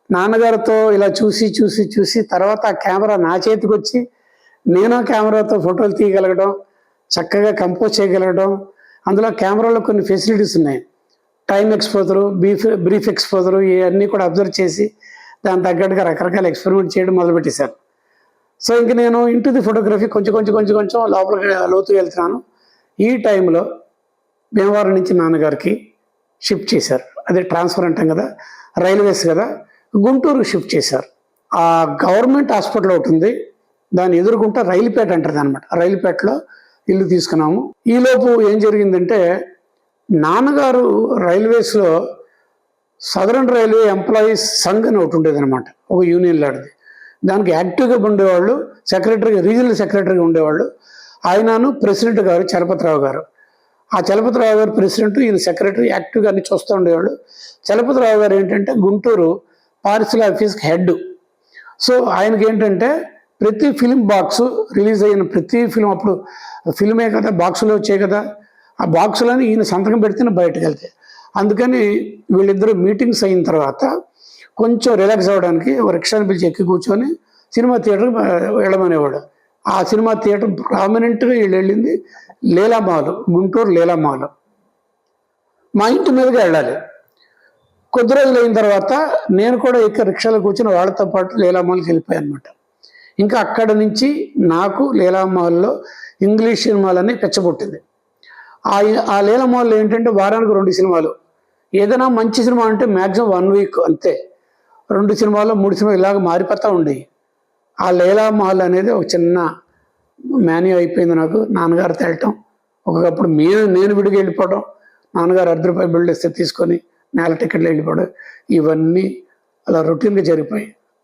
నాన్నగారితో ఇలా చూసి చూసి చూసి తర్వాత ఆ కెమెరా నా చేతికి వచ్చి నేను కెమెరాతో ఫోటోలు తీయగలగడం, చక్కగా కంపోజ్ చేయగలగడం. అందులో కెమెరాలో కొన్ని ఫెసిలిటీస్ ఉన్నాయి. టైం ఎక్స్పోజరు, బ్రీఫ్ ఎక్స్పోజరు ఇవన్నీ కూడా అబ్జర్వ్ చేసి దాని తగ్గట్టుగా రకరకాల ఎక్స్పెరిమెంట్ చేయడం మొదలుపెట్టేశాను. సో ఇంక నేను ఇంటూ ది ఫోటోగ్రఫీ కొంచెం కొంచెం కొంచెం కొంచెం లోపలికి లోతుకు వెళ్తున్నాను. ఈ టైంలో భీమవరం నుంచి నాన్నగారికి షిఫ్ట్ చేశారు. అదే ట్రాన్స్ఫర్ అంటాం కదా, రైల్వేస్ కదా, గుంటూరు షిఫ్ట్ చేశారు. ఆ గవర్నమెంట్ హాస్పిటల్ ఒకటి ఉంది, దాన్ని ఎదుర్కొంటే రైలుపేట అంటారు అనమాట. రైలుపేటలో ఇల్లు తీసుకున్నాము. ఈలోపు ఏం జరిగిందంటే నాన్నగారు రైల్వేస్లో సదరన్ రైల్వే ఎంప్లాయీస్ సంఘ్ అని ఒకటి ఉండేది అనమాట, ఒక యూనియన్ లాంటిది. దానికి యాక్టివ్గా ఉండేవాళ్ళు, సెక్రటరీగా రీజనల్ సెక్రటరీగా ఉండేవాళ్ళు. ఆయనను ప్రెసిడెంట్ గారు చలపతిరావు గారు. ఆ చలపతిరావు గారు ప్రెసిడెంట్, ఈయన సెక్రటరీ, యాక్టివ్గా అన్ని చూస్తూ ఉండేవాళ్ళు. చలపతిరావు గారు ఏంటంటే గుంటూరు పార్సిల్ ఆఫీస్కి హెడ్. సో ఆయనకి ఏంటంటే ప్రతి ఫిలిం బాక్సు రిలీజ్ అయిన ప్రతి ఫిలిం, అప్పుడు ఫిల్మే కదా, బాక్సులో వచ్చాయి కదా, ఆ బాక్సులని ఈయన సంతకం పెడితేనే బయటకు వెళ్తాయి. అందుకని వీళ్ళిద్దరూ మీటింగ్స్ అయిన తర్వాత కొంచెం రిలాక్స్ అవ్వడానికి ఒక రిక్షాని పిలిచి ఎక్కి కూర్చొని సినిమా థియేటర్కి వెళ్ళమనేవాడు. ఆ సినిమా థియేటర్ ప్రామినెంట్గా వీళ్ళు వెళ్ళింది లీలామాల్, గుంటూరు లీలామాల్. మా ఇంటి మీదుగా వెళ్ళాలి. కొద్ది రోజులు అయిన తర్వాత నేను కూడా ఎక్కి రిక్షాలో కూర్చొని వాళ్ళతో పాటు లీలామాల్కి వెళ్ళిపోయాను అనమాట. ఇంకా అక్కడ నుంచి నాకు లీలామాల్లో ఇంగ్లీష్ సినిమాలని పెచ్చబుట్టింది. ఆ లీలామాల్లో ఏంటంటే వారానికి 2 సినిమాలు, ఏదైనా మంచి సినిమా అంటే మ్యాక్సిమం 1 వీక్ అంతే, 2 సినిమాలు 3 సినిమాలు ఇలాగ మారిపోతూ ఉండేవి. ఆ లీలామాల్ అనేది ఒక చిన్న మేన్యూ అయిపోయింది నాకు. నాన్నగారు తేలటం, ఒకప్పుడు నేను విడిగా వెళ్ళిపోవడం, నాన్నగారు ₹10 బిల్లు ఇస్తే తీసుకొని నేల టికెట్లు వెళ్ళిపోవడం, ఇవన్నీ అలా రొటీన్గా జరిగిపోయాయి.